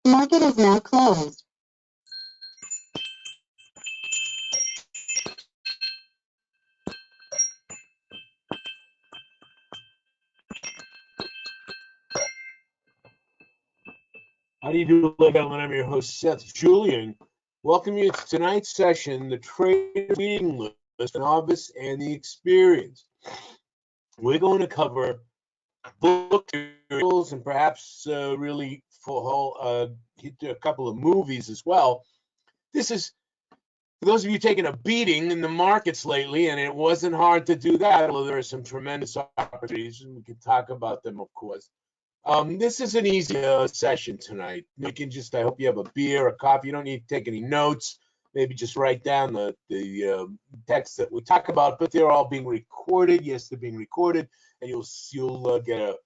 Market is now closed. How do you do, ladies and gentlemen? I'm your host, Seth Julian. Welcome you to tonight's session, the Trader Reading List, Novice, and the Experience. We're going to cover book materials and perhaps really hit a couple of movies as well. This is for those of you taking a beating in the markets lately, and it wasn't hard to do that, although there are some tremendous opportunities, and we can talk about them, of course. This is an easy session tonight. You can just, I hope you have a beer, a coffee. You don't need to take any notes. Maybe just write down the text that we talk about, but they're all being recorded. Yes, they're being recorded, and you'll get a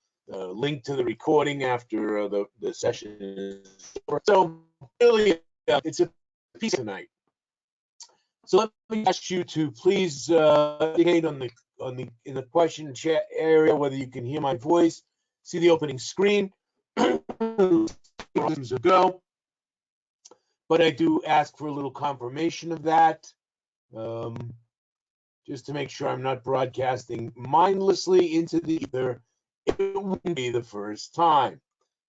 link to the recording after the session is over. So really, it's a piece tonight. So let me ask you to please indicate in the question chat area whether you can hear my voice. See the opening screen. Ago, but I do ask for a little confirmation of that, just to make sure I'm not broadcasting mindlessly into the ether. It wouldn't be the first time.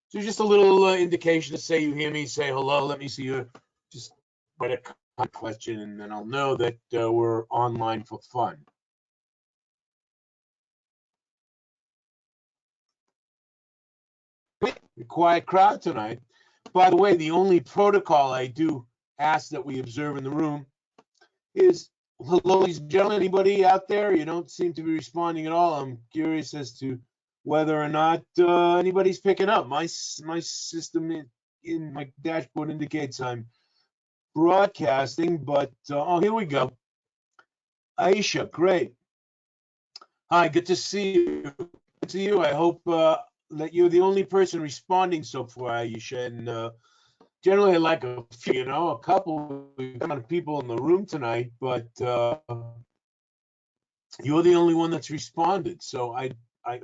So just a little indication to say you hear me. Say hello. Let me see you. Just write a question, and then I'll know that we're online for fun. A quiet crowd tonight. By the way, the only protocol I do ask that we observe in the room is, hello, ladies and gentlemen, anybody out there? You don't seem to be responding at all. I'm curious as to whether or not anybody's picking up. My system in my dashboard indicates I'm broadcasting, but oh, here we go. Aisha, great. Hi, good to see you. Good to see you. I hope that you're the only person responding so far, Aisha. And generally, I like a few, a couple of people in the room tonight, but you're the only one that's responded. So I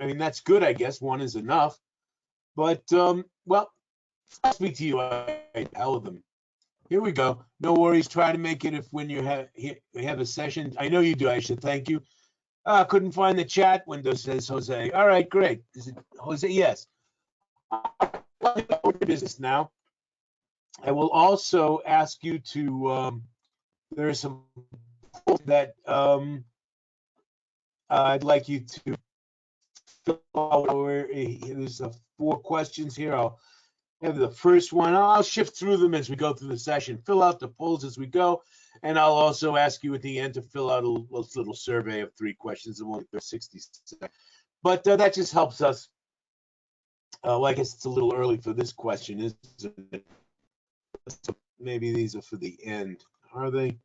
mean, that's good, I guess. One is enough. But well, I'll speak to you. Hell of them. Here we go. No worries. Try to make it when you have a session. I know you do, Aisha. Thank you. Couldn't find the chat window, says Jose. All right, great. Is it Jose? Yes. Business now. I will also ask you to, there are some that I'd like you to fill out. There's 4 questions here. I'll have the first one. I'll shift through them as we go through the session. Fill out the polls as we go. And I'll also ask you at the end to fill out a little survey of 3 questions. It won't be 60 seconds. But that just helps us. Well, I guess it's a little early for this question, isn't it? So maybe these are for the end. Are they?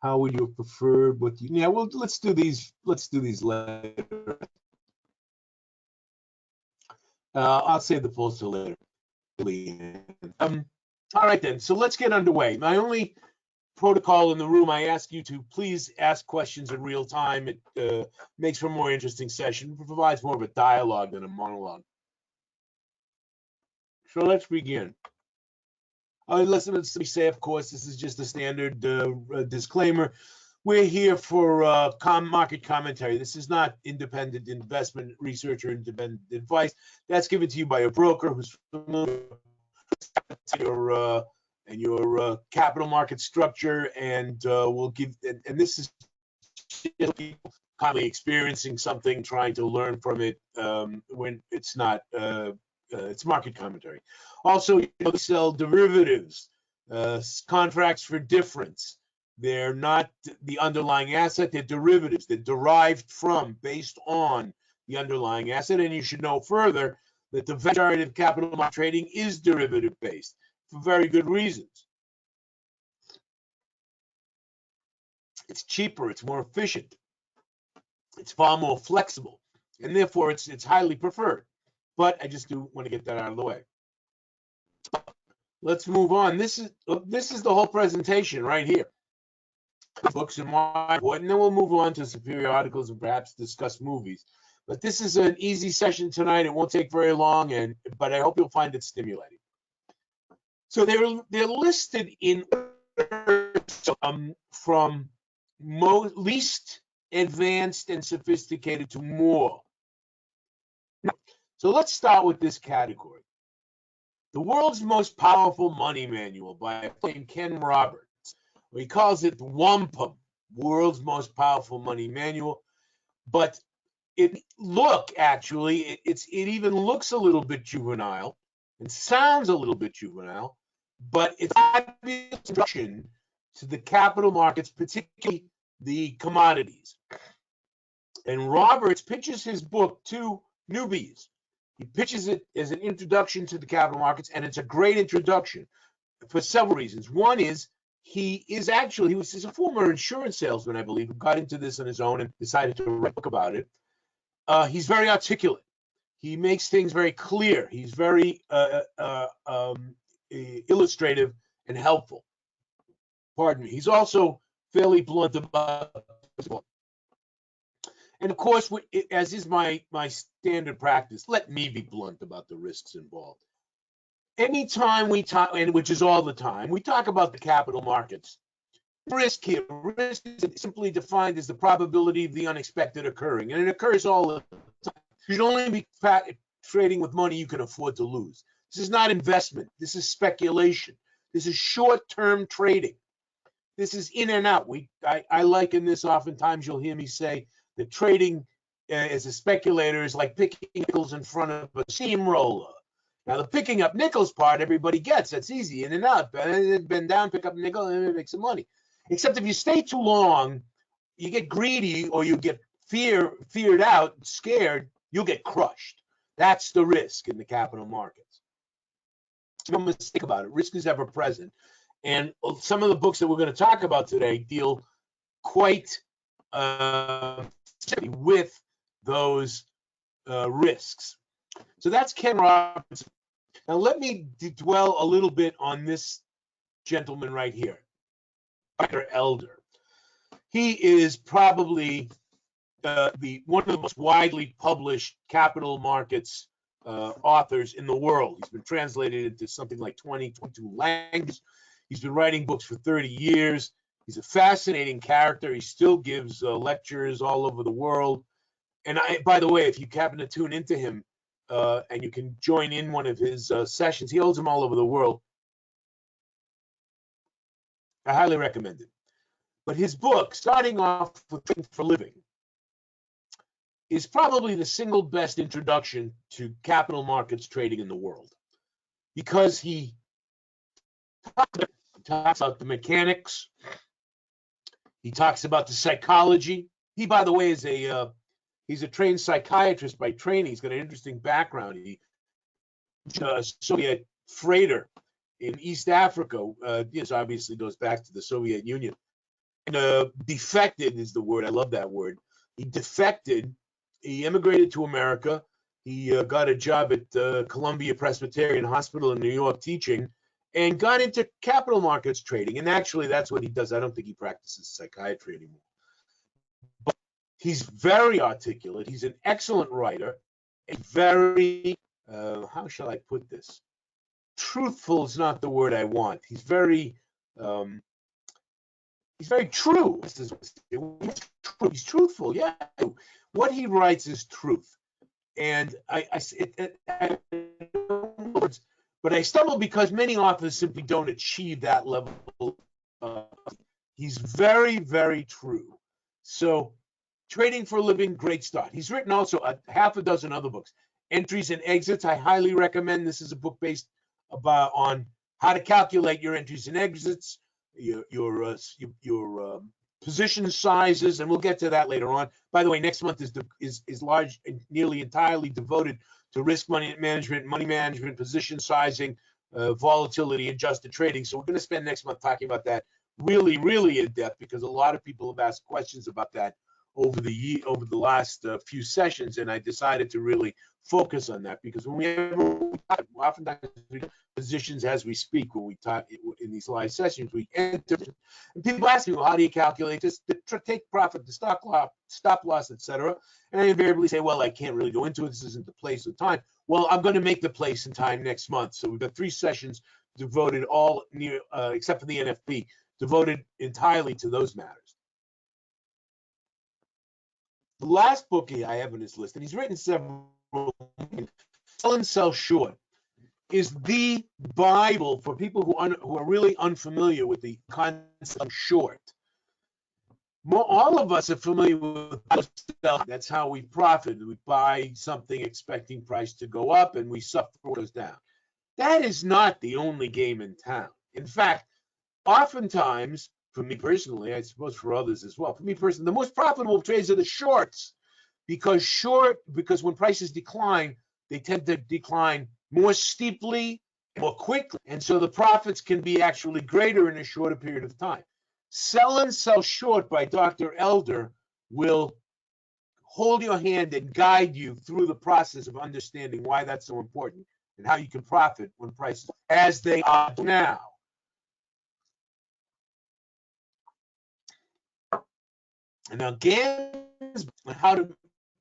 How would you have preferred? Yeah, well, let's do these. Let's do these later. I'll save the polls till later. All right, then. So let's get underway. My only protocol in the room, I ask you to please ask questions in real time. It makes for a more interesting session. It provides more of a dialogue than a monologue. So let's begin. Let me say, of course, this is just a standard disclaimer. We're here for market commentary. This is not independent investment research or independent advice. That's given to you by a broker who's familiar with your capital market structure, and will give. And this is people commonly experiencing something, trying to learn from it when it's not. It's market commentary. Also, they sell derivatives, contracts for difference. They're not the underlying asset, they're derivatives. They're derived from, based on the underlying asset. And you should know further that the majority of capital market trading is derivative based for very good reasons. It's cheaper, it's more efficient, it's far more flexible, and therefore it's highly preferred. But I just do want to get that out of the way. Let's move on. This is the whole presentation right here. Books and why important, and then we'll move on to some periodicals and perhaps discuss movies. But this is an easy session tonight. It won't take very long, but I hope you'll find it stimulating. So they're listed in from least advanced and sophisticated to more. So let's start with this category. The World's Most Powerful Money Manual by a fellow named Ken Roberts. He calls it WMPM, World's Most Powerful Money Manual. But it even looks a little bit juvenile and sounds a little bit juvenile, but it's an introduction to the capital markets, particularly the commodities. And Roberts pitches his book to newbies. He pitches it as an introduction to the capital markets, and it's a great introduction for several reasons. One is he's a former insurance salesman, I believe, who got into this on his own and decided to write a book about it. He's very articulate. He makes things very clear. He's very illustrative and helpful. Pardon me. He's also fairly blunt about his book. And of course, as is my standard practice, let me be blunt about the risks involved. Anytime we talk, and which is all the time, we talk about the capital markets. Risk is simply defined as the probability of the unexpected occurring, and it occurs all the time. You should only be trading with money you can afford to lose. This is not investment. This is speculation. This is short-term trading. This is in and out. I liken this, oftentimes you'll hear me say that trading as a speculator is like picking nickels in front of a steamroller. Now, the picking up nickels part, everybody gets. That's easy, in and out. Bend down, pick up a nickel, and make some money. Except if you stay too long, you get greedy or you get feared out, scared, you'll get crushed. That's the risk in the capital markets. No mistake about it. Risk is ever present. And some of the books that we're going to talk about today deal quite with those risks. So that's Ken Roberts. Now let me dwell a little bit on this gentleman right here, Dr. Elder. He is probably one of the most widely published capital markets authors in the world. He's been translated into something like 22 languages. He's been writing books for 30 years. He's a fascinating character. He still gives lectures all over the world. And by the way, if you happen to tune into him and you can join in one of his sessions, he holds them all over the world. I highly recommend it. But his book, starting off with Trading for a Living, is probably the single best introduction to capital markets trading in the world, because he talks about the mechanics. He talks about the psychology. He, by the way, is he's a trained psychiatrist by training. He's got an interesting background. He a Soviet freighter in East Africa. This obviously goes back to the Soviet Union. And defected is the word. I love that word. He defected. He immigrated to America. He got a job at Columbia Presbyterian Hospital in New York teaching, and got into capital markets trading. And actually, that's what he does. I don't think he practices psychiatry anymore. But he's very articulate. He's an excellent writer. A very, how shall I put this? Truthful is not the word I want. He's very true. He's truthful. Yeah. What he writes is truth. And but I stumble because many authors simply don't achieve that level. He's very, very true. So Trading for a Living, great start. He's written also half a dozen other books. Entries and Exits, I highly recommend. This is a book based on how to calculate your entries and exits, your position sizes, and we'll get to that later on. By the way, next month is large and nearly entirely devoted to risk management, money management, position sizing, volatility, adjusted trading. So we're going to spend next month talking about that really, really in depth, because a lot of people have asked questions about that over the last few sessions, and I decided to really focus on that, because oftentimes we do positions as we speak when we talk in these live sessions. We enter, and people ask me, well, how do you calculate this? The take profit, the stop loss, etc. And I invariably say, well, I can't really go into it. This isn't the place or time. Well, I'm going to make the place and time next month. So we've got 3 sessions devoted all near, except for the NFP, devoted entirely to those matters. The last book I have on this list, and he's written several, Sell and Sell Short, is the Bible for people who are really unfamiliar with the concept of short. All of us are familiar with sell. That's how we profit. We buy something expecting price to go up, and we suffer when it goes down. That is not the only game in town. In fact, oftentimes, for me personally, I suppose for others as well, for me personally, the most profitable trades are the shorts, because when prices decline, they tend to decline more steeply, more quickly, and so the profits can be actually greater in a shorter period of time. Sell and Sell Short by Dr. Elder will hold your hand and guide you through the process of understanding why that's so important and how you can profit when prices as they are now. And now Gann's How to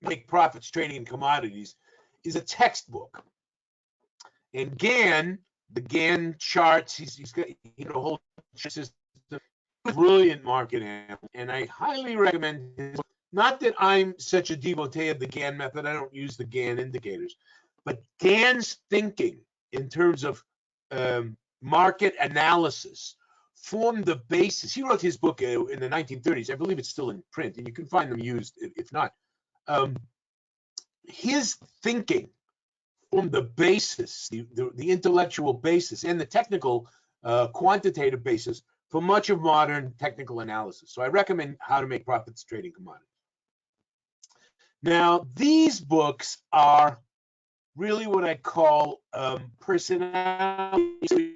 Make Profits Trading in Commodities is a textbook. And Gann, the Gann charts, he's got a whole system, brilliant market analyst, and I highly recommend his book. Not that I'm such a devotee of the Gann method, I don't use the Gann indicators, but Gann's thinking in terms of market analysis formed the basis. He wrote his book in the 1930s. I believe it's still in print, and you can find them used if not. His thinking formed the basis, the intellectual basis, and the technical quantitative basis for much of modern technical analysis. So I recommend How to Make Profits Trading Commodities. Now, these books are really what I call personality.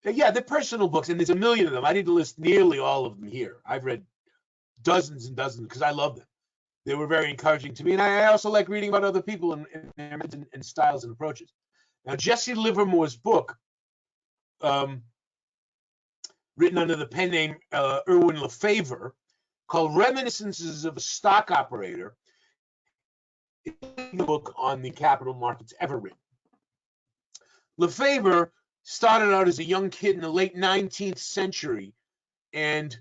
Yeah, they're personal books, and there's a million of them. I need to list nearly all of them here. I've read dozens and dozens because I love them. They were very encouraging to me, and I also like reading about other people and styles and approaches. Now, Jesse Livermore's book, written under the pen name Erwin Lefevre, called Reminiscences of a Stock Operator, is the book on the capital markets ever written. Lefevre started out as a young kid in the late 19th century and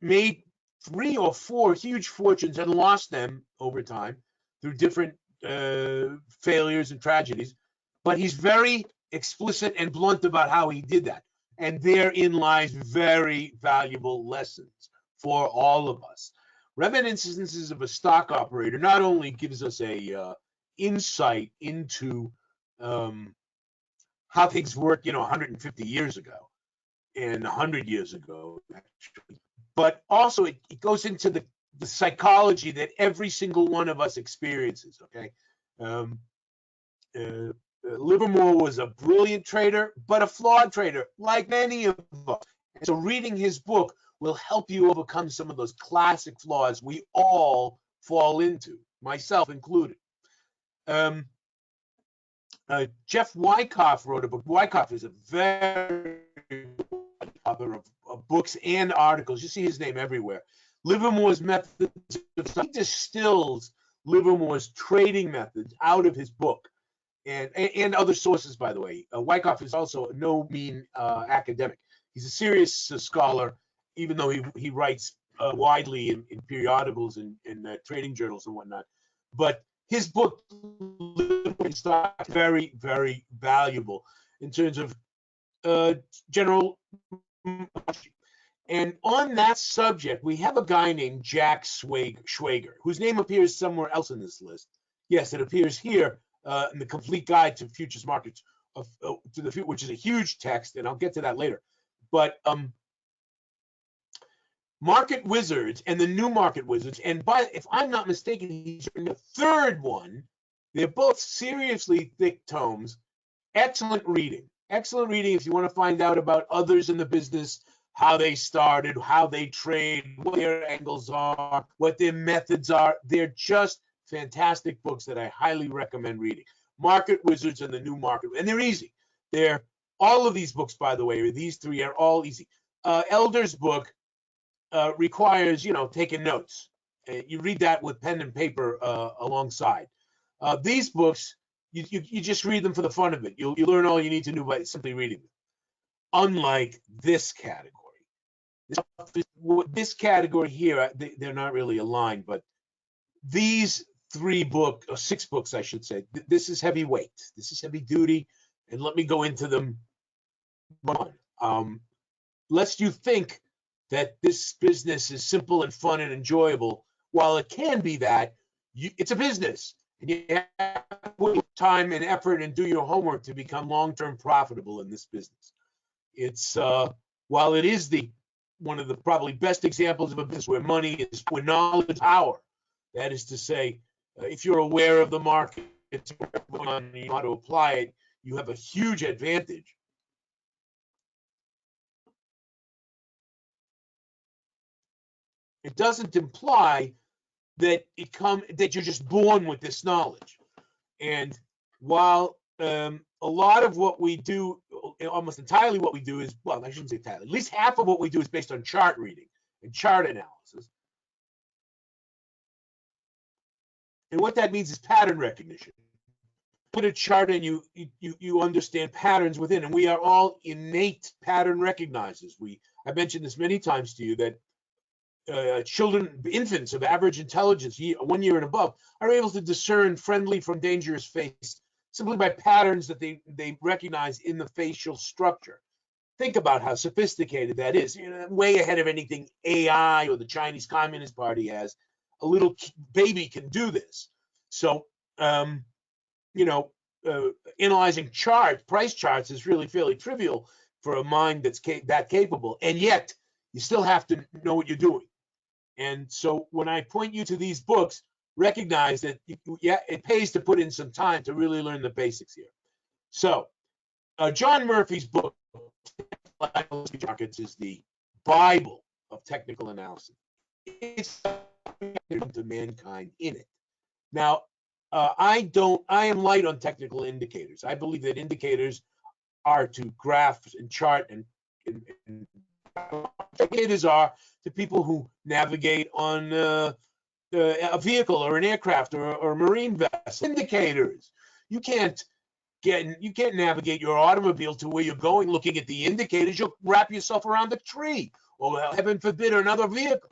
made 3 or 4 huge fortunes and lost them over time through different failures and tragedies. But he's very explicit and blunt about how he did that. And therein lies very valuable lessons for all of us. Reminiscences of a Stock Operator not only gives us a insight into how things worked, 150 years ago and 100 years ago, actually, but also it goes into the psychology that every single one of us experiences, okay? Livermore was a brilliant trader, but a flawed trader, like many of us. And so reading his book will help you overcome some of those classic flaws we all fall into, myself included. Jeff Wyckoff wrote a book. Wyckoff is a very good author of books and articles. You see his name everywhere. Livermore's methods. He distills Livermore's trading methods out of his book, and other sources, by the way. Wyckoff is also no mean academic. He's a serious scholar, even though he writes widely in periodicals and trading journals and whatnot. But his book is very, very valuable in terms of general. And on that subject, we have a guy named Jack Schwager, whose name appears somewhere else in this list. Yes, it appears here in the Complete Guide to Futures Markets, which is a huge text, and I'll get to that later. But Market Wizards and the New Market Wizards, and if I'm not mistaken, he's written a third one. They're both seriously thick tomes. Excellent reading. Excellent reading if you want to find out about others in the business, how they started, how they trade, what their angles are, what their methods are. They're just fantastic books that I highly recommend reading. Market Wizards and the New Market, and they're easy. All of these books, by the way, these 3 are all easy. Elder's book requires, taking notes. You read that with pen and paper alongside. These books you just read them for the fun of it. You learn all you need to know by simply reading them. Unlike this category. This category here, they're not really aligned, but these 6 books, I should say, this is heavyweight. This is heavy duty, and let me go into them. Lest you think that this business is simple and fun and enjoyable. While it can be that, it's a business, and you have to put time and effort and do your homework to become long-term profitable in this business. It's while it is one of the probably best examples of a business where money is where knowledge is power. That is to say, if you're aware of the market and you know how to apply it, you have a huge advantage. It doesn't imply that that you're just born with this knowledge. And while a lot of what we do, almost entirely what we do is, well, I shouldn't say entirely, at least half of what we do is based on chart reading and chart analysis. And what that means is pattern recognition. Put a chart and you understand patterns within, and we are all innate pattern recognizers. I've mentioned this many times to you that infants of average intelligence, 1 year and above, are able to discern friendly from dangerous face simply by patterns that they recognize in the facial structure. Think about how sophisticated that is. Way ahead of anything AI or the Chinese Communist Party has. A little baby can do this. So, analyzing price charts is really fairly trivial for a mind that's that capable. And yet, you still have to know what you're doing. And so when I point you to these books, recognize that, it pays to put in some time to really learn the basics here. So John Murphy's book, Markets, is the Bible of technical analysis. It's to mankind in it. Now, I am light on technical indicators. I believe that indicators are to graph and chart, and indicators are to people who navigate on a vehicle or an aircraft or a marine vessel. Indicators. You can't navigate your automobile to where you're going looking at the indicators. You'll wrap yourself around a tree, or heaven forbid, another vehicle.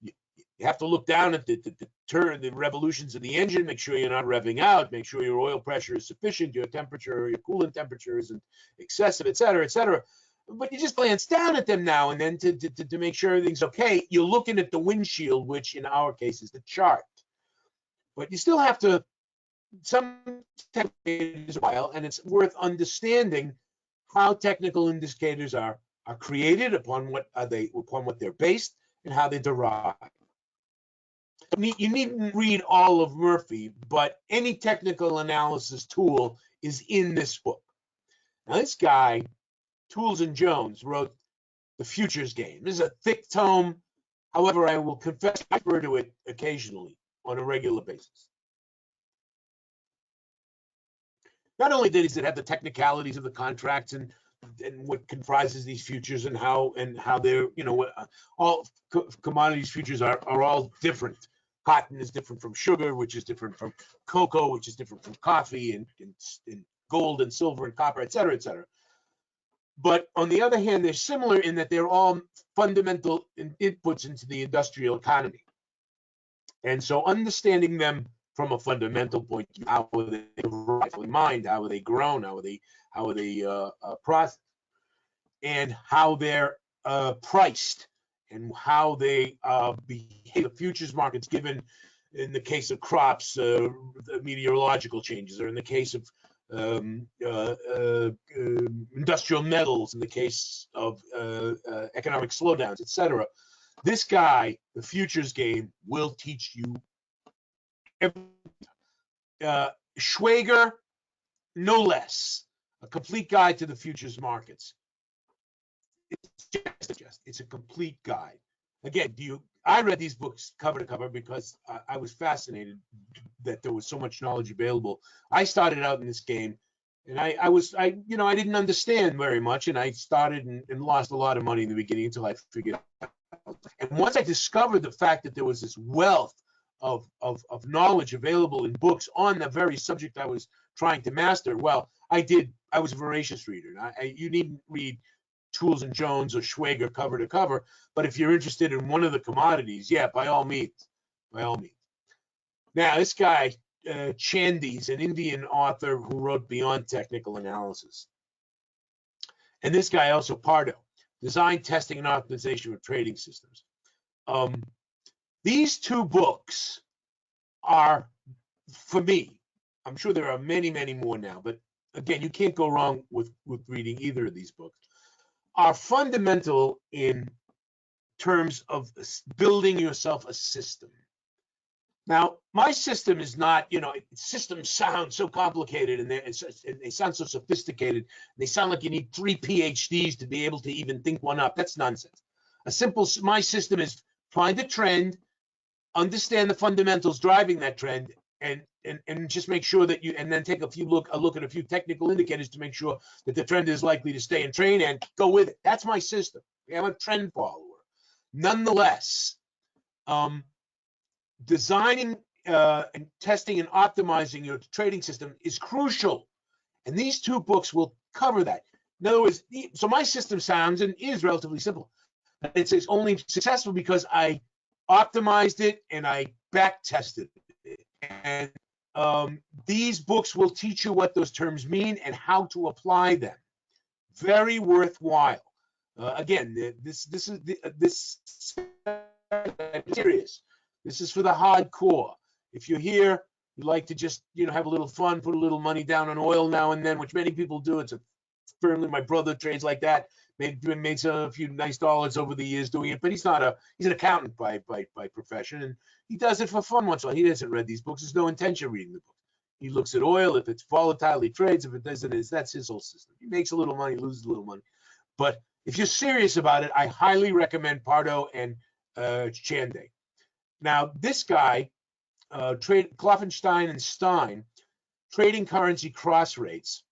You have to look down at the revolutions of the engine, make sure you're not revving out, make sure your oil pressure is sufficient, your temperature, your coolant temperature isn't excessive, et cetera, et cetera. But you just glance down at them now and then to make sure everything's okay. You're looking at the windshield, which in our case is the chart. But you still have to, some indicators a while, and it's worth understanding how technical indicators are created, upon what they're based, and how they derive. You needn't read all of Murphy, but any technical analysis tool is in this book. Now, this guy, Tools and Jones, wrote The Futures Game. This is a thick tome. However, I will confess I refer to it occasionally on a regular basis. Not only does it have the technicalities of the contracts and what comprises these futures and how they're, all commodities futures are all different. Cotton is different from sugar, which is different from cocoa, which is different from coffee, and gold and silver and copper, et cetera, et cetera. But on the other hand, they're similar in that they're all fundamental inputs into the industrial economy. And so understanding them from a fundamental point of view, how are they mined, how are they grown, how are they processed, and how they're priced, and how they behave the futures markets, given in the case of crops, meteorological changes, or in the case of industrial metals, in the case of economic slowdowns, etc. This guy, The Futures Game, will teach you everything. Schwager, no less, a complete guide to the futures markets. It's a complete guide. Again, I read these books cover to cover because I was fascinated that there was so much knowledge available. I started out in this game, and I didn't understand very much, and I started and lost a lot of money in the beginning until I figured it out. And once I discovered the fact that there was this wealth of knowledge available in books on the very subject I was trying to master. Well, I did. I was a voracious reader. You needn't read Tools and Jones or Schwager cover to cover, but if you're interested in one of the commodities, yeah, by all means, by all means. Now, this guy, Chandy, is an Indian author who wrote Beyond Technical Analysis. And this guy also, Pardo, Design, Testing, and Optimization of Trading Systems. These two books are, for me, I'm sure there are many, many more now, but again, you can't go wrong with reading either of these books, are fundamental in terms of building yourself a system. Now, my system is not, systems sound so complicated and they sound so sophisticated. They sound like you need 3 PhDs to be able to even think one up. That's nonsense. My system is find a trend, understand the fundamentals driving that trend, and just make sure that and then take a look at a few technical indicators to make sure that the trend is likely to stay in train and go with it. That's my system. I'm a trend follower. Nonetheless, designing and testing and optimizing your trading system is crucial. And these two books will cover that. In other words, so my system sounds and is relatively simple. It's only successful because I optimized it and I back tested it. And these books will teach you what those terms mean and how to apply them. Very worthwhile. Again, this is serious. This is for the hardcore. If you're here, you like to just have a little fun, put a little money down on oil now and then, which many people do. It's firmly my brother trades like that. Made a few nice dollars over the years doing it, but he's an accountant by profession, and he does it for fun once in a while. He hasn't read these books. There's no intention of reading the book. He looks at oil. If it's volatile, he trades. If it doesn't, that's his whole system. He makes a little money, loses a little money. But if you're serious about it, I highly recommend Pardo and Chandy. Now, this guy, Kloffenstein and Stein, Trading Currency Cross Rates.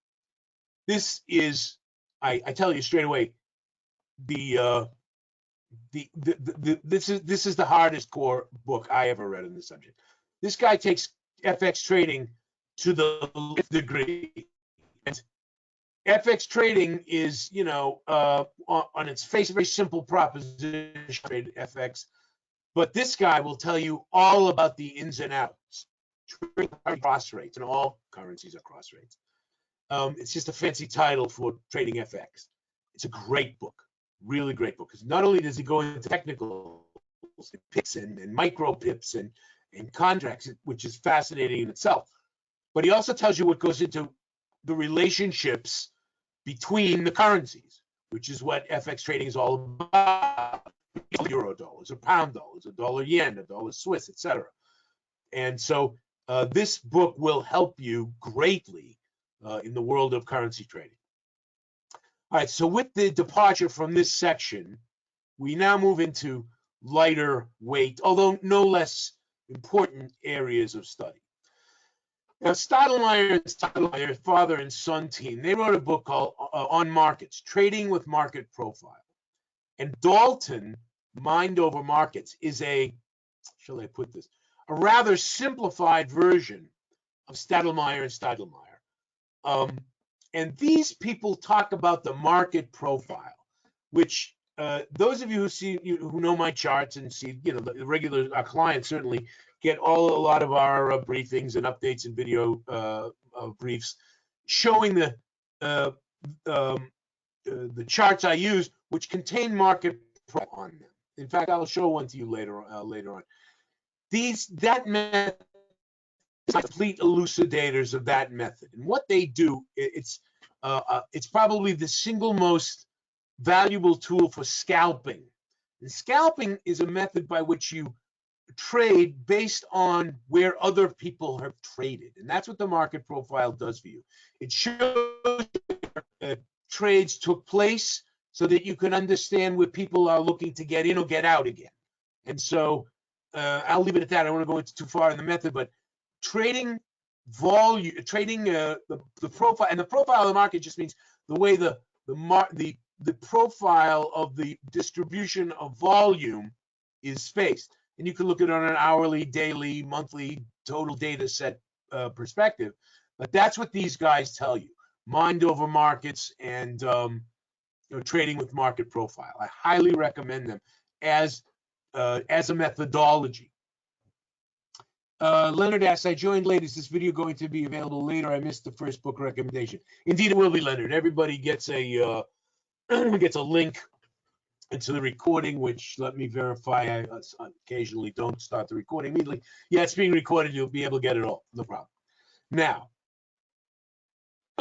This is, I tell you straight away, this is the hardest core book I ever read in this subject. This guy takes FX trading to the nth degree. And FX trading is, on its face, a very simple proposition, trade FX. But this guy will tell you all about the ins and outs. Cross rates, and all currencies are cross rates. It's just a fancy title for trading FX. It's a great book, really great book. Because not only does he go into technical pips and micro pips and contracts, which is fascinating in itself, but he also tells you what goes into the relationships between the currencies, which is what FX trading is all about. Euro dollars, a pound dollars, a dollar yen, a dollar Swiss, etc. And so this book will help you greatly in the world of currency trading. All right, so with the departure from this section, we now move into lighter weight, although no less important areas of study. Now, Stottlemyre, father and son team, they wrote a book called On Markets, Trading with Market Profile. And Dalton, Mind Over Markets, is a rather simplified version of Stottlemyre and Stottlemyre. And these people talk about the market profile, which those of you who know my charts and see, the regular, our clients certainly get a lot of our briefings and updates and video briefs showing the charts I use, which contain market profile on them. In fact, I'll show one to you later on. That method is complete elucidators of that method, and what they do, it's probably the single most valuable tool for scalping. And scalping is a method by which you trade based on where other people have traded, and that's what the market profile does for you. It shows trades took place so that you can understand where people are looking to get in or get out again. And so I'll leave it at that. I don't want to go into too far in the method, but trading volume, the profile, and the profile of the market just means the way the profile of the distribution of volume is spaced. And you can look at it on an hourly, daily, monthly, total data set perspective. But that's what these guys tell you: mind over markets and trading with market profile. I highly recommend them as a methodology. Leonard asks, I joined late. Is this video going to be available later? I missed the first book recommendation. Indeed, it will be, Leonard. Everybody gets a link into the recording, which, let me verify, I occasionally don't start the recording immediately. Yeah, it's being recorded. You'll be able to get it all. No problem. Now,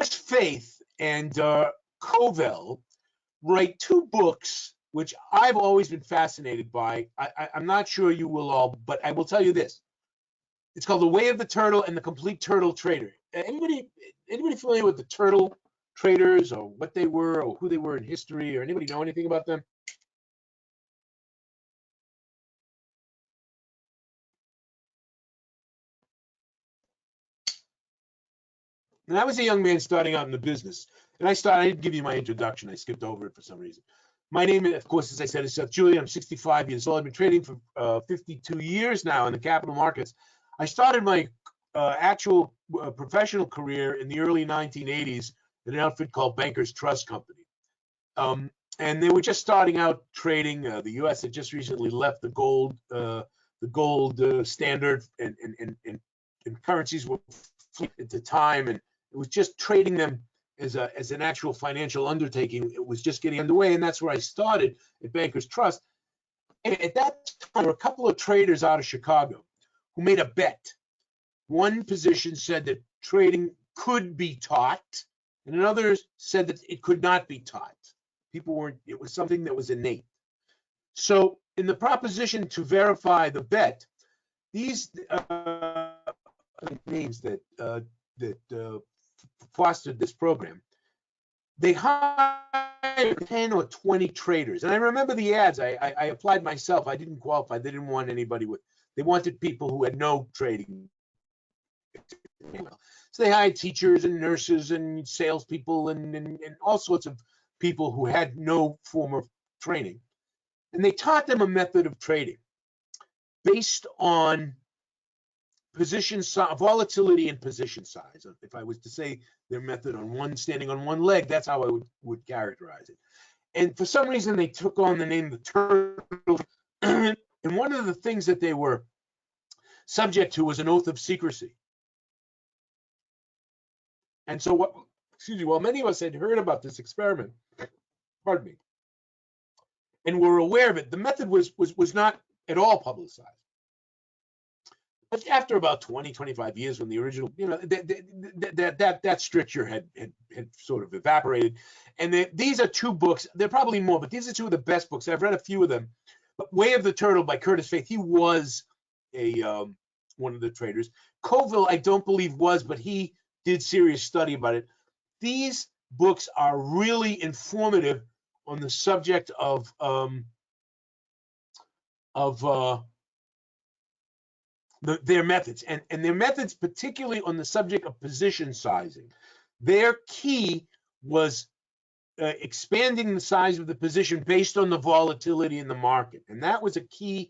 Faith and Covell write two books which I've always been fascinated by. I'm not sure you will all, but I will tell you this. It's called The Way of the Turtle and the Complete Turtle Trader. Anybody familiar with the turtle traders, or what they were, or who they were in history, or anybody know anything about them? And I was a young man starting out in the business. And I didn't give you my introduction. I skipped over it for some reason. My name, of course, as I said, is Seth Julian. I'm 65 years old. I've been trading for 52 years now in the capital markets. I started my actual professional career in the early 1980s in an outfit called Bankers Trust Company. And they were just starting out trading. The U.S. had just recently left the gold standard, and currencies were at the time, and it was just trading them as an actual financial undertaking. It was just getting underway, and that's where I started at Bankers Trust. And at that time, there were a couple of traders out of Chicago who made a bet. One position said that trading could be taught, and another said that it could not be taught. It was something that was innate. So in the proposition to verify the bet, these names that fostered this program, they hired 10 or 20 traders. And I remember the ads. I applied myself. I didn't qualify. They didn't want anybody they wanted people who had no trading. So they hired teachers and nurses and salespeople and all sorts of people who had no form of training. And they taught them a method of trading based on position size, volatility, and position size. If I was to say their method standing on one leg, that's how I would characterize it. And for some reason, they took on the name the Turtle. And one of the things that they were subject to was an oath of secrecy. And so while many of us had heard about this experiment, pardon me, and were aware of it, the method was not at all publicized. But after about 20, 25 years, when the original, that stricture had sort of evaporated, and these are two books. There are probably more, but these are two of the best books. I've read a few of them. But Way of the Turtle by Curtis Faith, he was one of the traders. Covell, I don't believe was, but he did serious study about it. These books are really informative on the subject of their methods, and their methods, particularly on the subject of position sizing. Their key was expanding the size of the position based on the volatility in the market, and that was a key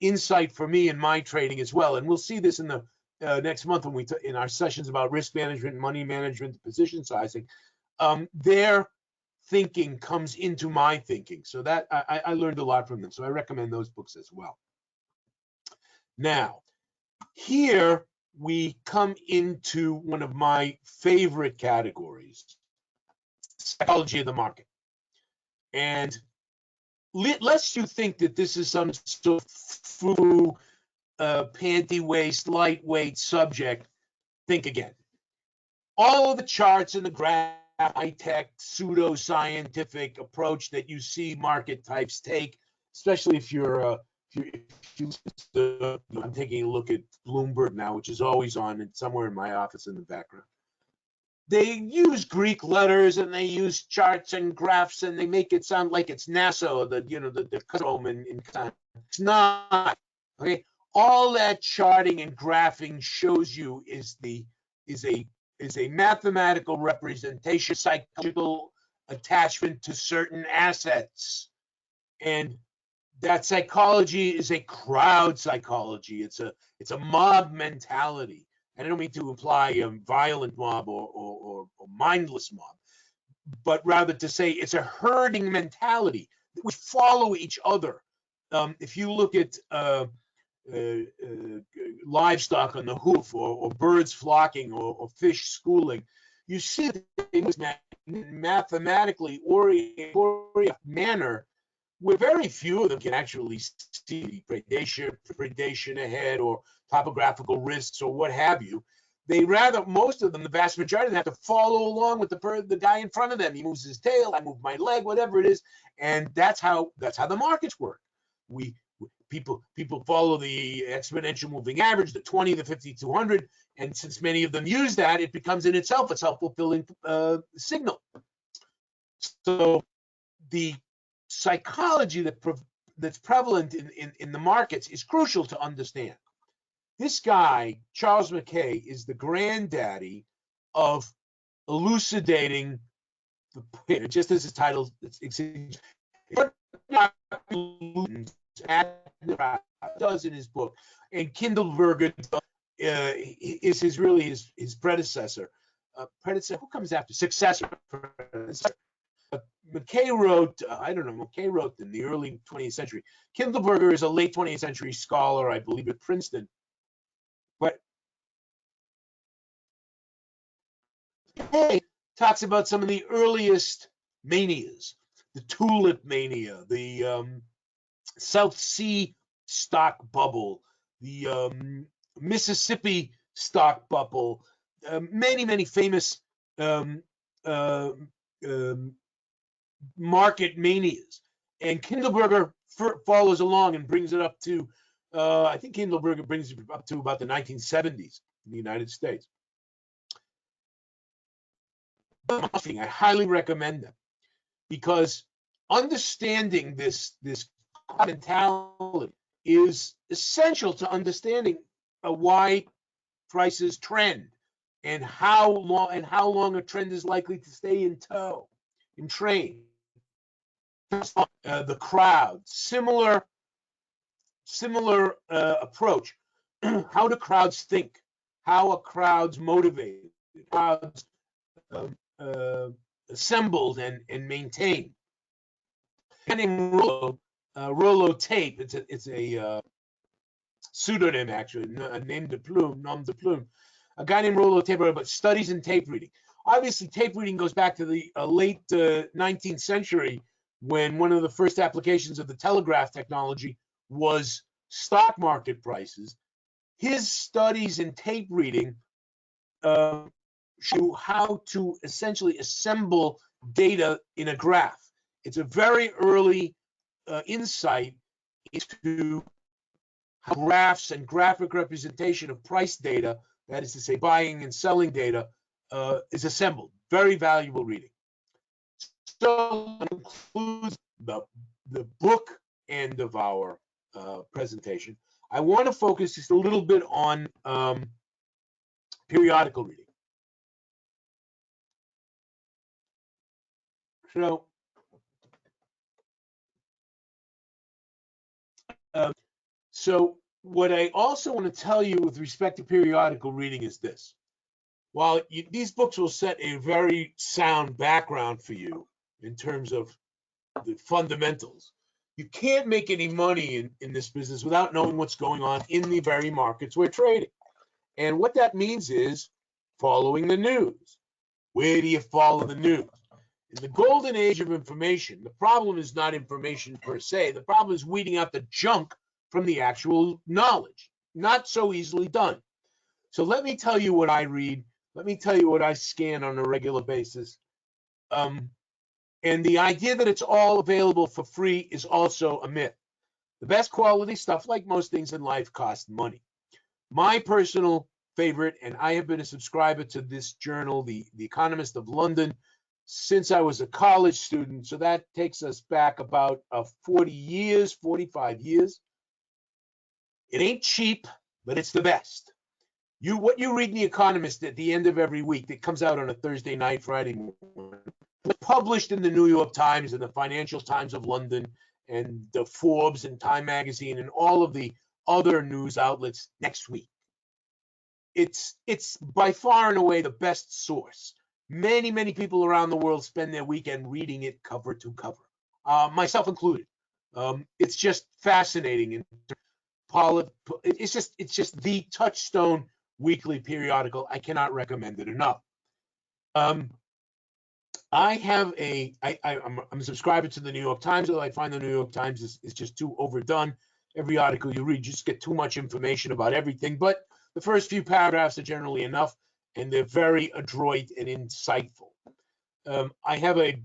insight for me in my trading as well. And we'll see this in the next month when in our sessions about risk management, money management, position sizing. Their thinking comes into my thinking, so that I learned a lot from them. So I recommend those books as well. Now, here we come into one of my favorite categories, psychology of the market. And lest you think that this is some sort of frou, panty waist, lightweight subject, think again. All of the charts and the graph, high-tech, pseudo-scientific approach that you see market types take, especially if you're I'm taking a look at Bloomberg now, which is always on and somewhere in my office in the background. They use Greek letters and they use charts and graphs and they make it sound like it's NASA or the cosmome in time. It's not. Okay, all that charting and graphing shows you is a mathematical representation, psychological attachment to certain assets, and that psychology is a crowd psychology. It's a mob mentality. and I don't mean to imply a violent mob or mindless mob, but rather to say it's a herding mentality. We follow each other. If you look at livestock on the hoof, or birds flocking, or fish schooling, you see that in this mathematically oriented manner, where very few of them can actually see predation ahead, or topographical risks, or what have you. They rather, most of them, the vast majority of them, have to follow along with the guy in front of them. He moves his tail, I move my leg, whatever it is, and that's how the markets work. People follow the exponential moving average, the 20, the 50, 200, and since many of them use that, it becomes in itself a self-fulfilling signal. So the psychology that's prevalent in the markets is crucial to understand. This guy, Charles Mackay, is the granddaddy of elucidating just as his title does in his book, and Kindleberger is his predecessor. Who comes after? Successor. Mackay wrote, Mackay wrote in the early 20th century. Kindleberger is a late 20th century scholar, I believe, at Princeton. But Mackay talks about some of the earliest manias, the tulip mania, the South Sea stock bubble, the Mississippi stock bubble, many famous market manias. And Kindleberger follows along and brings it up to, I think Kindleberger brings it up to about the 1970s in the United States. I highly recommend them, because understanding this mentality is essential to understanding why prices trend, and how long a trend is likely to stay in train. The crowd, similar approach. How do crowds think? How are crowds motivated? Crowds assembled and maintained. And Rollo tape. It's a pseudonym, actually, nom de plume. A guy named Rollo Tape, but studies in tape reading. Obviously, tape reading goes back to the late 19th century, when one of the first applications of the telegraph technology was stock market prices. His studies in tape reading show how to essentially assemble data in a graph. It's a very early insight into how graphs and graphic representation of price data, that is to say, buying and selling data, is assembled. Very valuable reading. So that concludes the book end of our presentation. I want to focus just a little bit on periodical reading. So what I also want to tell you with respect to periodical reading is this. While these books will set a very sound background for you in terms of the fundamentals, you can't make any money in this business without knowing what's going on in the very markets we're trading. And what that means is following the news. Where do you follow the news? In the golden age of information, the problem is not information per se. The problem is weeding out the junk from the actual knowledge. Not so easily done. So let me tell you what I read. Let me tell you what I scan on a regular basis. And the idea that it's all available for free is also a myth. The best quality stuff, like most things in life, costs money. My personal favorite, and I have been a subscriber to this journal, the Economist of London, since I was a college student. So that takes us back about 40 years, 45 years. It ain't cheap, but it's the best. What you read in The Economist at the end of every week, that comes out on a Thursday night, Friday morning, published in the New York Times and the Financial Times of London and the Forbes and Time Magazine and all of the other news outlets next week. it's by far and away the best source. Many people around the world spend their weekend reading it cover to cover, myself included. It's just fascinating, and it's just the touchstone weekly periodical. I cannot recommend it enough. I'm a subscriber to the New York Times, although I find the New York Times is just too overdone. Every article you read, you just get too much information about everything. But the first few paragraphs are generally enough, and they're very adroit and insightful. I have a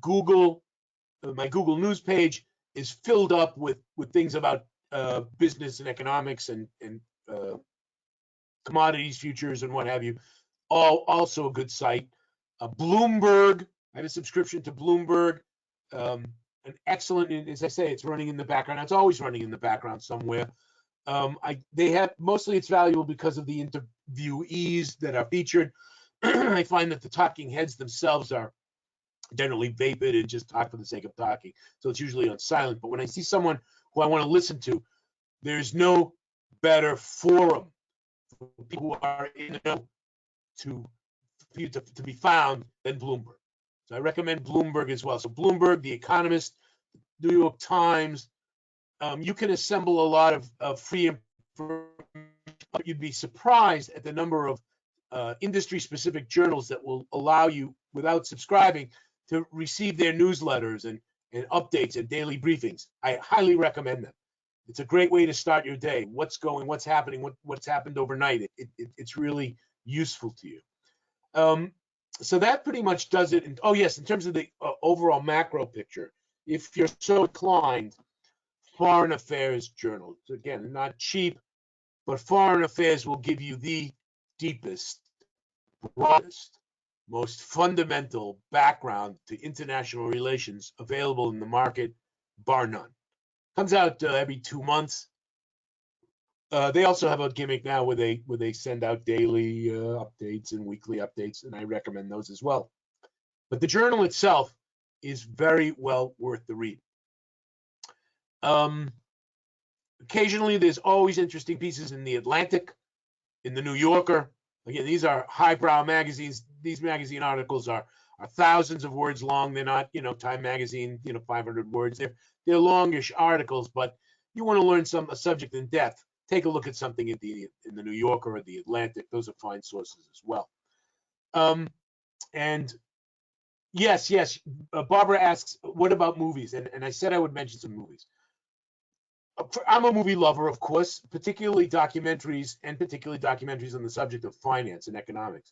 my Google News page is filled up with things about business and economics and commodities, futures, and what have you. Also a good site. Bloomberg, I have a subscription to Bloomberg. An excellent, as I say, it's running in the background. It's always running in the background somewhere. They have, mostly it's valuable because of the interviewees that are featured. I find that the talking heads themselves are generally vapid and just talk for the sake of talking. So it's usually on silent. But when I see someone who I want to listen to, there's no better forum for people who are in the know for you to be found than Bloomberg. So I recommend Bloomberg as well. So Bloomberg, The Economist, New York Times. You can assemble a lot of free information. You'd be surprised at the number of industry-specific journals that will allow you, without subscribing, to receive their newsletters and updates and daily briefings. I highly recommend them. It's a great way to start your day. What's happening, what's happened overnight. It's really useful to you. So that pretty much does it. And, oh yes, in terms of the overall macro picture, if you're so inclined, Foreign Affairs Journal. So again, not cheap, but Foreign Affairs will give you the deepest, broadest, most fundamental background to international relations available in the market, bar none. Comes out every 2 months. They also have a gimmick now where they send out daily updates and weekly updates, and I recommend those as well. But the journal itself is very well worth the read. Occasionally, there's always interesting pieces in the Atlantic, in the New Yorker. Again, these are highbrow magazines. These magazine articles are thousands of words long. They're not, Time magazine, 500 words. They're longish articles, but you want to learn a subject in depth. Take a look at something in the New Yorker or the Atlantic. Those are fine sources as well. And yes, Barbara asks, what about movies? And I said I would mention some movies. I'm a movie lover, of course, particularly documentaries on the subject of finance and economics.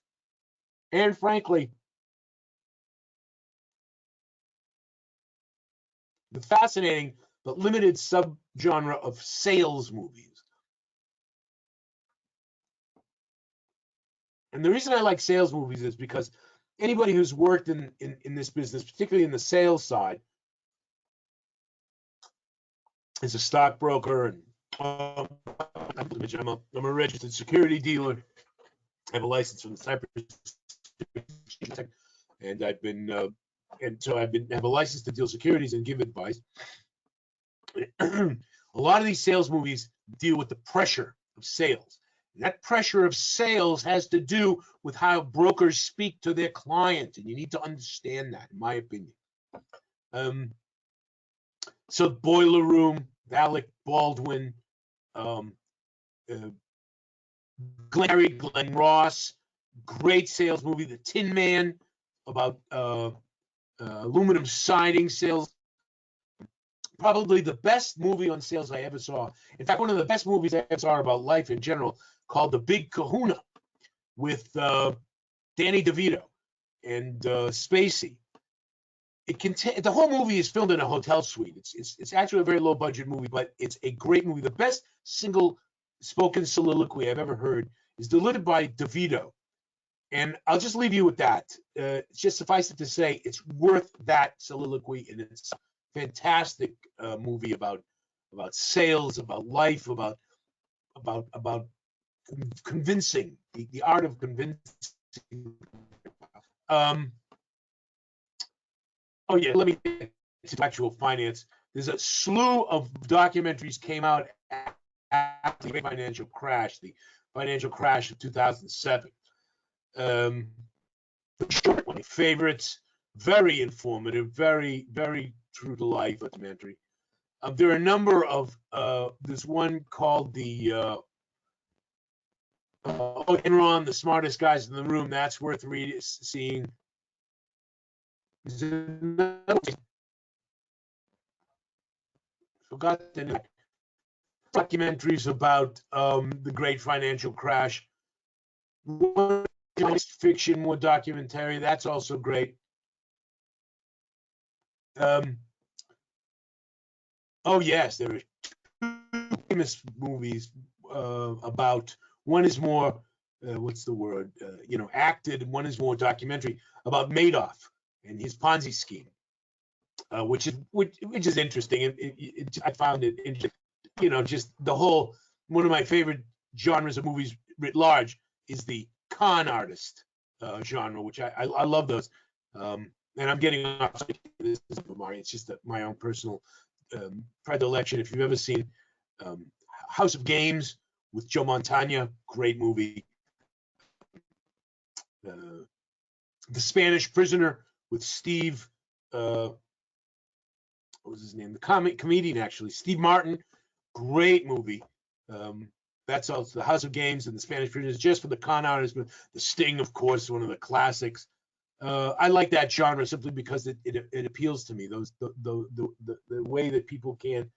And frankly, the fascinating but limited subgenre of sales movies. And the reason I like sales movies is because anybody who's worked in this business, particularly in the sales side, is a stockbroker, and I'm a registered security dealer. I have a license from the Cyprus, and have a license to deal securities and give advice. A lot of these sales movies deal with the pressure of sales. And that pressure of sales has to do with how brokers speak to their client, and you need to understand that, in my opinion. So Boiler Room, Alec Baldwin, Glenn Ross, great sales movie. The Tin Man, about aluminum siding sales. Probably the best movie on sales I ever saw. In fact, one of the best movies I ever saw about life in general, called The Big Kahuna, with Danny DeVito and Spacey. The whole movie is filmed in a hotel suite. It's actually a very low budget movie, but it's a great movie. The best single spoken soliloquy I've ever heard is delivered by DeVito. And I'll just leave you with that. Just suffice it to say, it's worth that soliloquy, and it's a fantastic movie about sales, about life, about convincing, the art of convincing. Oh yeah, let me get to actual finance. There's a slew of documentaries came out after the financial crash, the financial crash of 2007. Short one, favorites, very informative, very, very true to life documentary. There are a number of, there's one called the Enron, the smartest guys in the room. That's worth seeing. Forgot the name. Documentaries about the great financial crash. One fiction, more documentary. That's also great. Oh yes, there are two famous movies about. One is more, what's the word? Acted. One is more documentary about Madoff and his Ponzi scheme, which is interesting. I found it interesting. Just the whole. One of my favorite genres of movies writ large is the con artist genre, which I love those. And I'm getting off this, Mari. It's just my own personal predilection. If you've ever seen House of Games with Joe Montana, great movie. The Spanish Prisoner with Steve, what was his name? The comedian, actually, Steve Martin, great movie. That's also the House of Games and the Spanish Prisoner, just for the con artists. But The Sting, of course, one of the classics. I like that genre simply because it appeals to me. The way that people can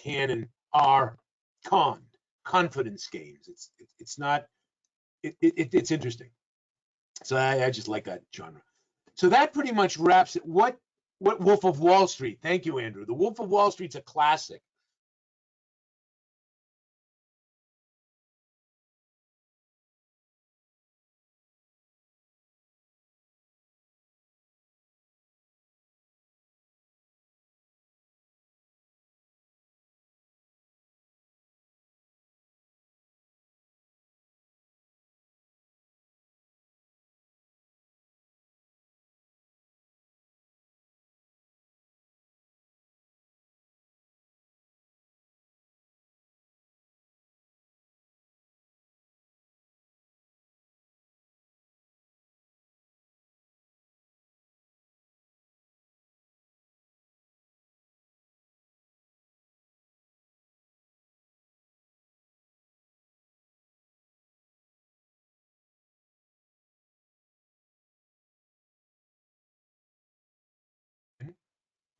and are conned, confidence games. It's not. It's interesting. So I just like that genre. So that pretty much wraps it. What Wolf of Wall Street? Thank you, Andrew. The Wolf of Wall Street's a classic.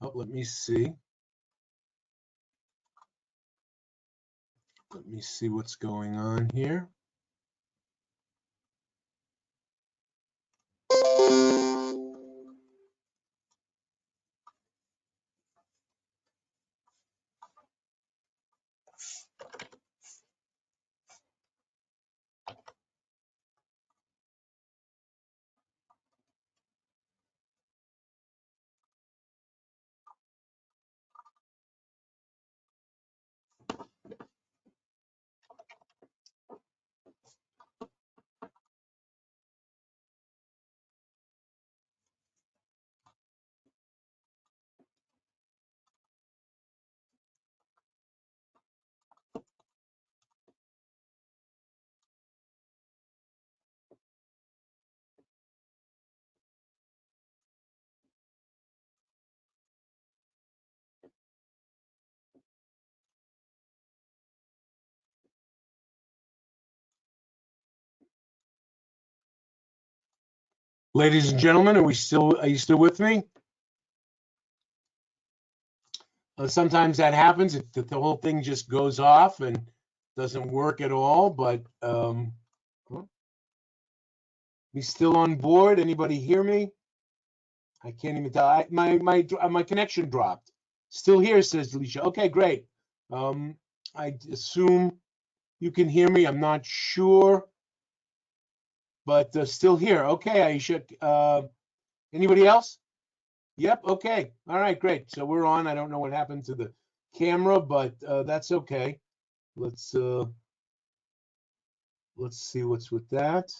Oh, let me see. Let me see what's going on here. Ladies and gentlemen, are you still with me? Sometimes that happens. The whole thing just goes off and doesn't work at all. But we still on board? Anybody hear me? I can't even tell. My connection dropped. Still here, says Alicia. Okay, great. I assume you can hear me. I'm not sure, but still here. Okay, Aisha. Anybody else? Yep. Okay. All right. Great. So we're on. I don't know what happened to the camera, but that's okay. Let's see what's with that.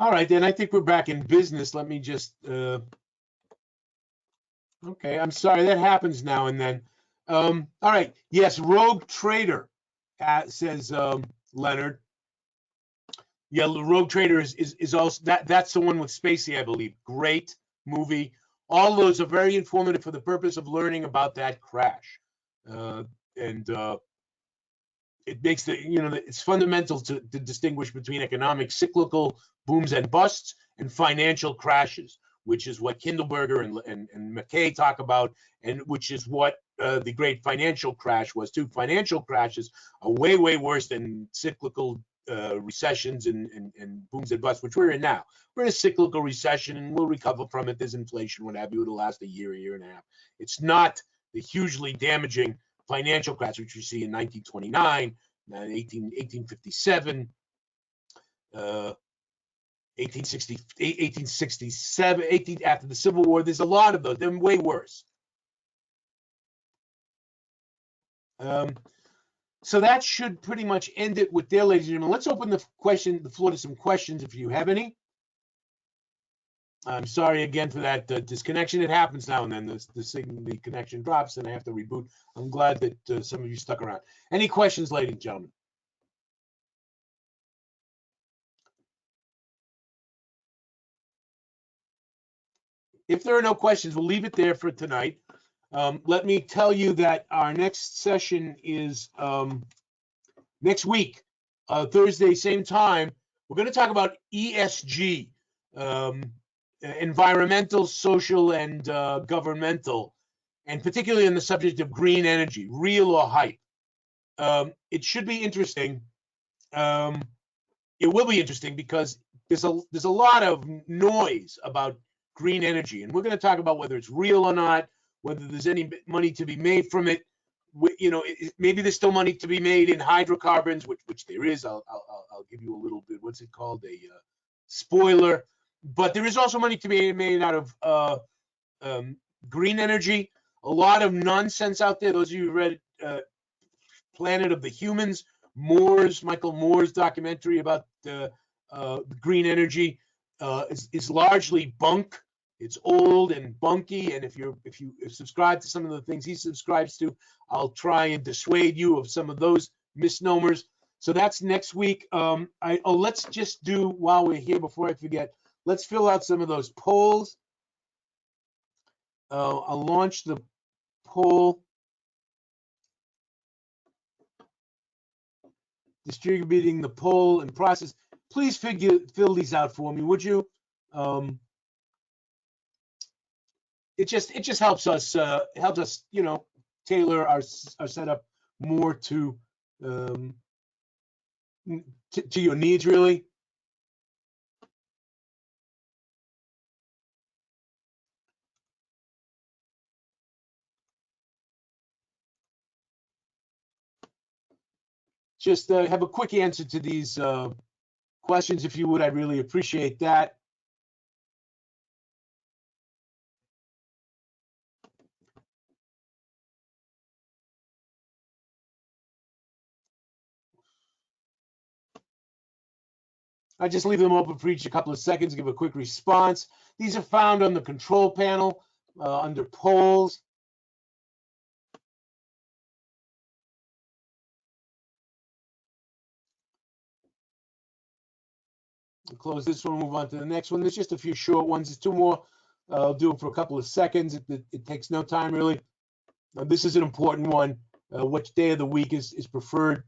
All right, then I think we're back in business. Let me just Okay, I'm sorry, that happens now and then. All right, yes, Rogue Trader, says Leonard. Yeah, Rogue Trader is also that's the one with Spacey, I believe. Great movie. All those are very informative for the purpose of learning about that crash, and it makes it's fundamental to distinguish between economic cyclical booms and busts and financial crashes, which is what Kindleberger and McKay talk about, and which is what the great financial crash was too. Financial crashes are way worse than cyclical recessions and booms and busts, which we're in now. We're in a cyclical recession and we'll recover from it. There's inflation, what have you. It'll last a year and a half. It's not the hugely damaging financial crash, which we see in 1929, 1857, 1867, after the Civil War. There's a lot of those. They're way worse. So that should pretty much end it with there, ladies and gentlemen. Let's open the floor to some questions if you have any. I'm sorry again for that disconnection. It happens now and then. The connection drops and I have to reboot. I'm glad that some of you stuck around. Any questions, ladies and gentlemen? If there are no questions, we'll leave it there for tonight. Let me tell you that our next session is next week, Thursday, same time. We're going to talk about ESG, environmental, social, and governmental, and particularly on the subject of green energy, real or hype. It should be interesting. It will be interesting because there's a lot of noise about green energy, and we're going to talk about whether it's real or not, whether there's any money to be made from it. Maybe there's still money to be made in hydrocarbons, which there is. I'll give you a little bit. What's it called? A spoiler. But there is also money to be made out of green energy. A lot of nonsense out there. Those of you who read Planet of the Humans, Michael Moore's documentary about green energy is largely bunk. It's old and bunky, and if you subscribe to some of the things he subscribes to, I'll try and dissuade you of some of those misnomers. So that's next week. Let's just do, while we're here, before I forget, let's fill out some of those polls. I'll launch the poll. Distributing the poll and process. Please fill these out for me, would you? It just helps us tailor our setup more to your needs, really. Just have a quick answer to these questions, if you would. I'd really appreciate that. I just leave them open for each a couple of seconds, give a quick response. These are found on the control panel under polls. We'll close this one, move on to the next one. There's just a few short ones. There's two more. I'll do it for a couple of seconds. It takes no time, really. This is an important one. Which day of the week is preferred?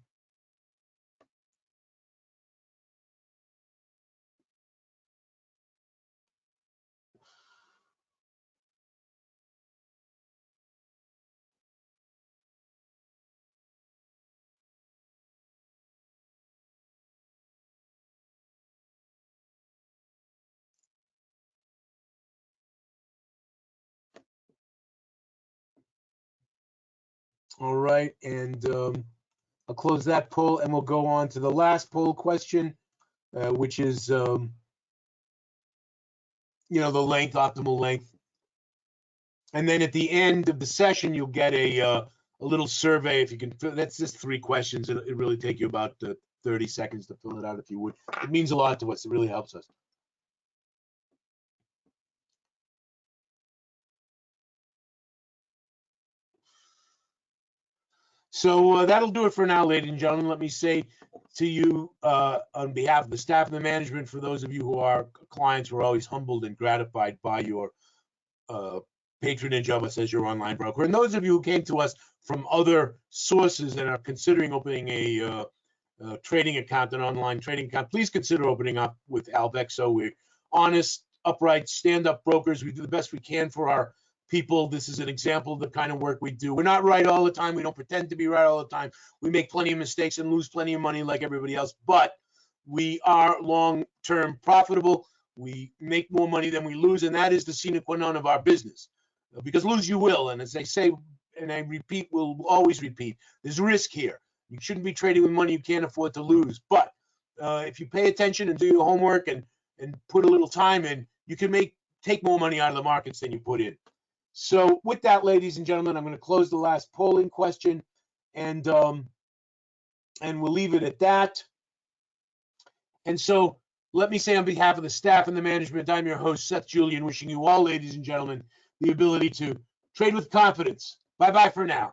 All right, and I'll close that poll, and we'll go on to the last poll question, which is, the length, optimal length. And then at the end of the session, you'll get a little survey. If you can, that's just 3 questions. It'll really take you about 30 seconds to fill it out, if you would. It means a lot to us. It really helps us. So that'll do it for now, ladies and gentlemen. Let me say to you on behalf of the staff and the management, for those of you who are clients, we're always humbled and gratified by your patronage of us as your online broker. And those of you who came to us from other sources and are considering opening a trading account, an online trading account, please consider opening up with Alvexo. We're honest, upright, stand-up brokers. We do the best we can for our people. This is an example of the kind of work we do. We're not right all the time. We don't pretend to be right all the time. We make plenty of mistakes and lose plenty of money like everybody else, but we are long-term profitable. We make more money than we lose, and that is the sine qua non of our business. Because lose you will, and as they say, and I repeat, we'll always repeat, there's risk here. You shouldn't be trading with money you can't afford to lose. But if you pay attention and do your homework and put a little time in, you can take more money out of the markets than you put in. So with that, ladies and gentlemen, I'm going to close the last polling question, and we'll leave it at that. And so let me say on behalf of the staff and the management, I'm your host, Seth Julian, wishing you all, ladies and gentlemen, the ability to trade with confidence. Bye-bye for now.